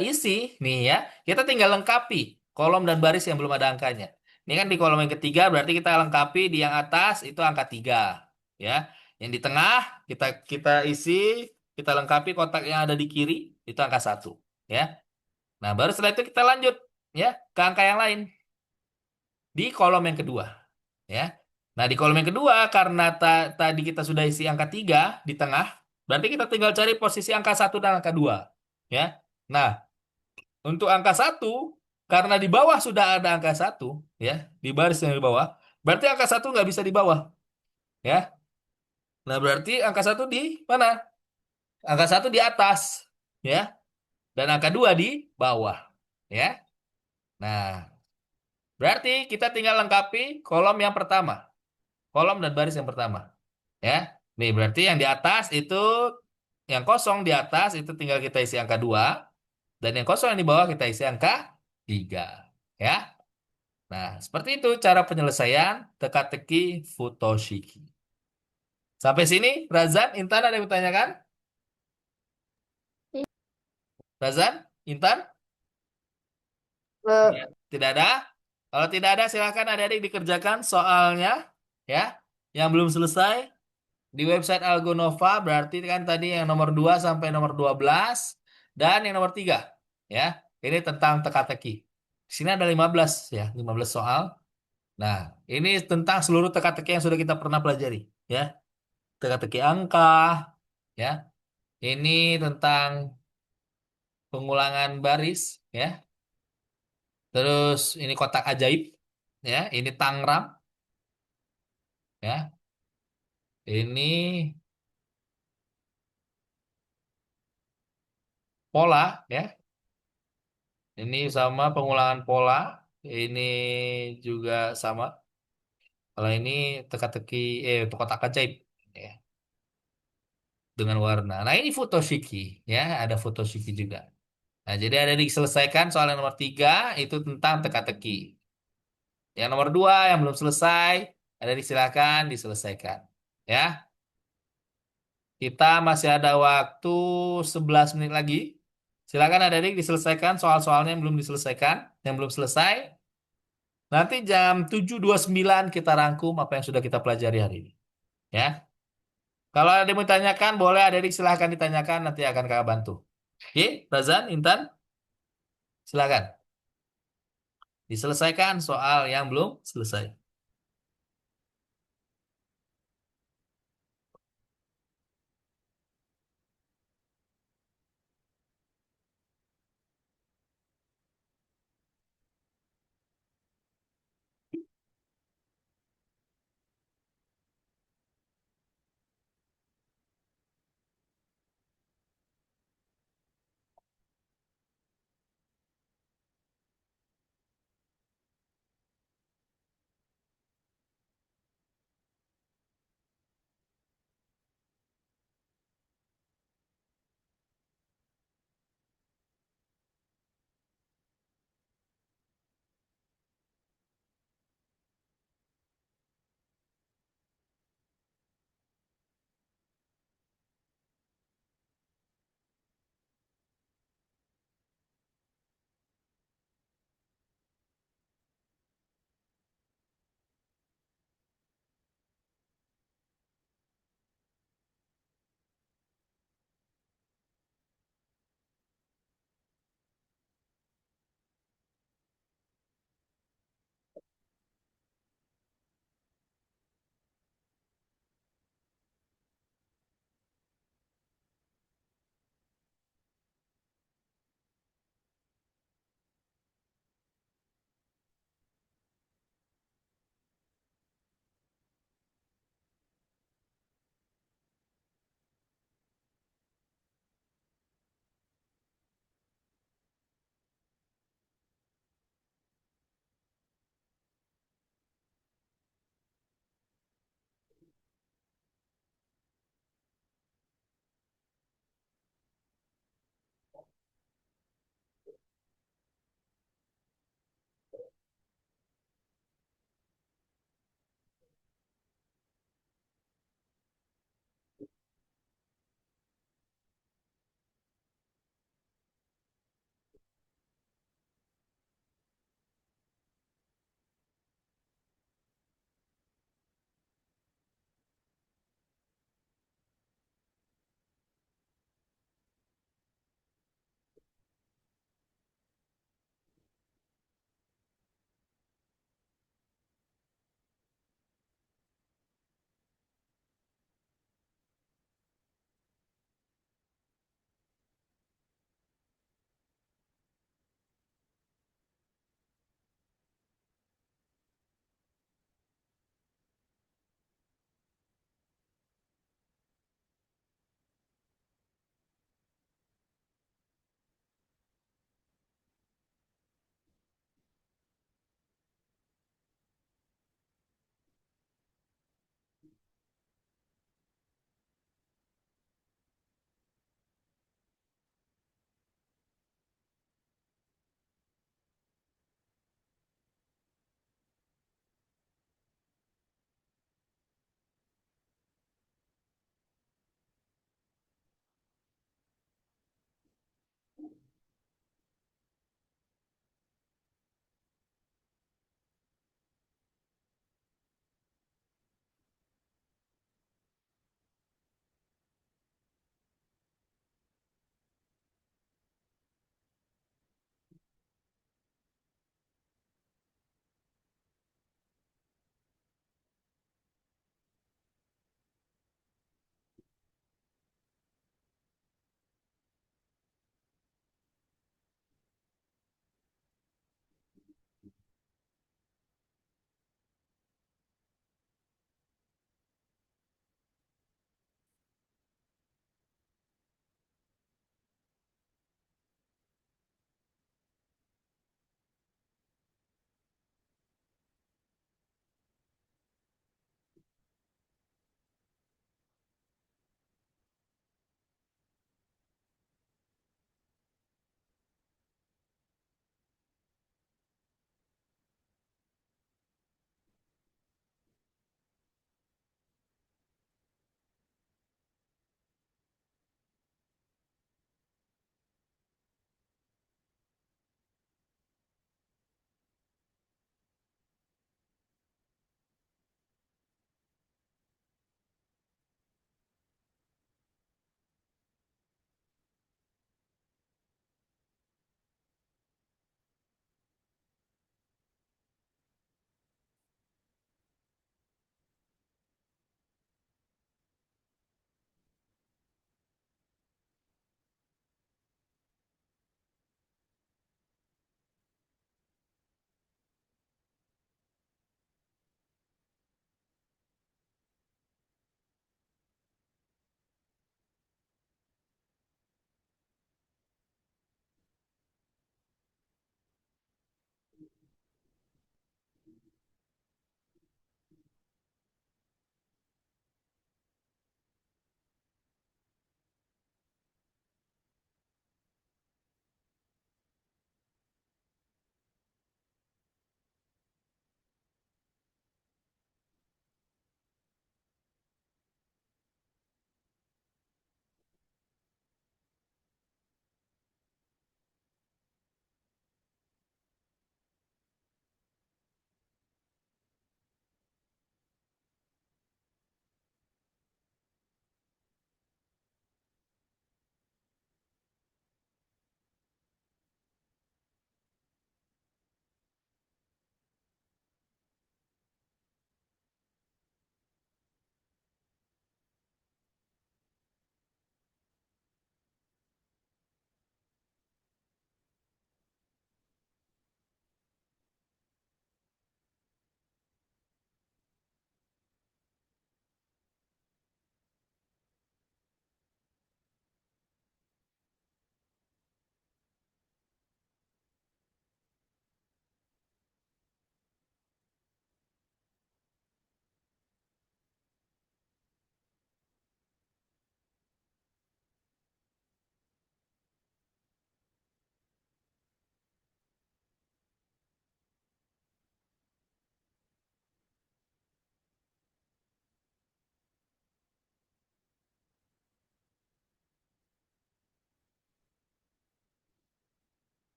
S1: isi nih ya, kita tinggal lengkapi kolom dan baris yang belum ada angkanya. Ini kan di kolom yang ketiga berarti kita lengkapi di yang atas itu angka 3, ya. Yang di tengah kita kita isi, kita lengkapi kotak yang ada di kiri itu angka 1, ya. Nah, baru setelah itu kita lanjut, ya, ke angka yang lain di kolom yang kedua, ya. Nah, di kolom yang kedua, karena tadi kita sudah isi angka 3 di tengah, berarti kita tinggal cari posisi angka 1 dan angka 2. Ya. Nah, untuk angka 1, karena di bawah sudah ada angka 1, ya, di baris yang di bawah, berarti angka 1 nggak bisa di bawah. Ya. Nah, berarti angka 1 di mana? Angka 1 di atas. Ya. Dan angka 2 di bawah. Ya. Nah, berarti kita tinggal lengkapi kolom yang pertama. Kolom dan baris yang pertama. Ya. Nih, berarti yang di atas itu, yang kosong di atas itu tinggal kita isi angka 2. Dan yang kosong yang di bawah kita isi angka 3. Ya. Nah, seperti itu cara penyelesaian teka-teki Futoshiki. Sampai sini, Razan, Intan ada yang bertanyakan? Razan, Intan?
S2: Eh,
S1: Tidak. Tidak ada? Kalau tidak ada, silakan adik-adik dikerjakan soalnya. Ya. Yang belum selesai. Di website Algonova berarti kan tadi yang nomor 2 sampai nomor 12 dan yang nomor 3 ya. Ini tentang teka-teki. Di sini ada 15 ya, 15 soal. Nah, ini tentang seluruh teka-teki yang sudah kita pernah pelajari ya. Teka-teki angka ya. Ini tentang pengulangan baris ya. Terus ini kotak ajaib ya, ini tangram ya. Ini pola ya. Ini sama pengulangan pola. Ini juga sama. Kalau ini teka-teki, kotak ajaib ya, dengan warna. Nah ini Futoshiki ya, ada Futoshiki juga. Nah jadi ada diselesaikan soal yang nomor 3 itu tentang teka-teki. Yang nomor 2 yang belum selesai, ada disilakan diselesaikan. Ya, kita masih ada waktu 11 menit lagi. Silakan adik-adik diselesaikan soal-soalnya yang belum diselesaikan, yang belum selesai. Nanti jam 7.29 kita rangkum apa yang sudah kita pelajari hari ini. Ya. Kalau ada yang mau ditanyakan, boleh adik-adik silahkan ditanyakan, nanti akan kakak bantu. Oke, Razan, Intan, silakan. Diselesaikan soal yang belum selesai.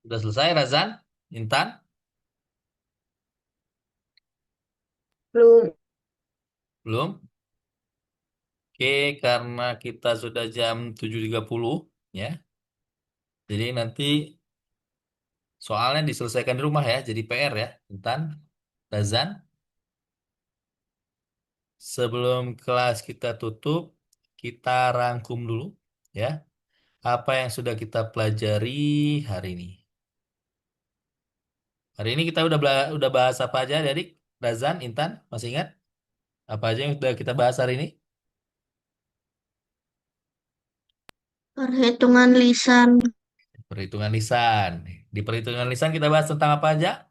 S1: Sudah selesai, Razan? Intan?
S2: Belum.
S1: Belum? Oke, karena kita sudah jam 7.30, ya. Jadi nanti soalnya diselesaikan di rumah ya, jadi PR ya. Intan, Razan, sebelum kelas kita tutup, kita rangkum dulu ya. Apa yang sudah kita pelajari hari ini? Hari ini kita udah bahas apa aja, Adik? Razan, Intan, masih ingat? Apa aja yang sudah kita bahas hari ini?
S2: Perhitungan lisan.
S1: Perhitungan lisan. Di perhitungan lisan kita bahas tentang apa aja?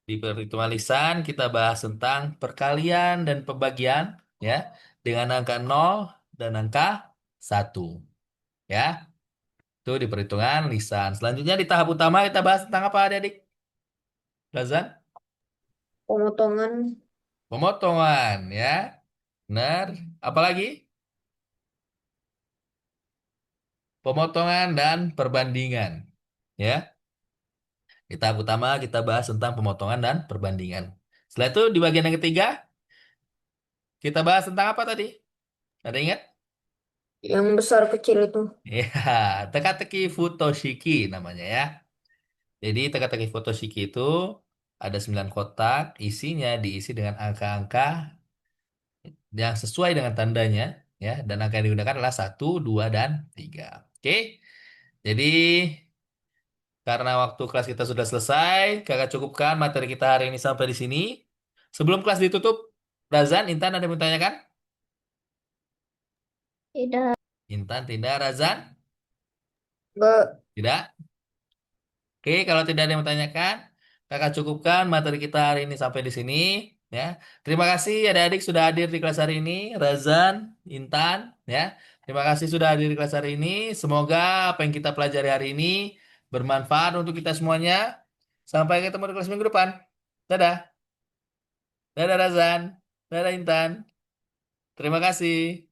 S1: Di perhitungan lisan kita bahas tentang perkalian dan pembagian ya dengan angka 0 dan angka 1 ya. Itu di perhitungan lisan. Selanjutnya di tahap utama kita bahas tentang apa adik? Razan?
S2: Pemotongan.
S1: Pemotongan ya. Benar. Apalagi? Pemotongan dan perbandingan ya. Di tahap utama kita bahas tentang pemotongan dan perbandingan. Setelah itu di bagian yang ketiga kita bahas tentang apa tadi? Ada ingat?
S2: Yang besar kecil itu.
S1: Ya, teka-teki Futoshiki namanya ya. Jadi teka-teki Futoshiki itu ada 9 kotak, isinya diisi dengan angka-angka yang sesuai dengan tandanya, ya. Dan angka yang digunakan adalah 1, 2, dan 3. Oke, jadi karena waktu kelas kita sudah selesai, kakak cukupkan materi kita hari ini sampai di sini. Sebelum kelas ditutup, Razan, Intan ada yang mau tanyakan?
S2: Tidak.
S1: Intan, tidak, Razan?
S2: Enggak.
S1: Tidak? Oke, kalau tidak ada yang bertanyakan, kakak cukupkan materi kita hari ini sampai di sini. Ya, terima kasih adik-adik sudah hadir di kelas hari ini, Razan, Intan. Ya, terima kasih sudah hadir di kelas hari ini. Semoga apa yang kita pelajari hari ini bermanfaat untuk kita semuanya. Sampai ketemu di kelas minggu depan. Dadah, dadah Razan, dadah Intan. Terima kasih.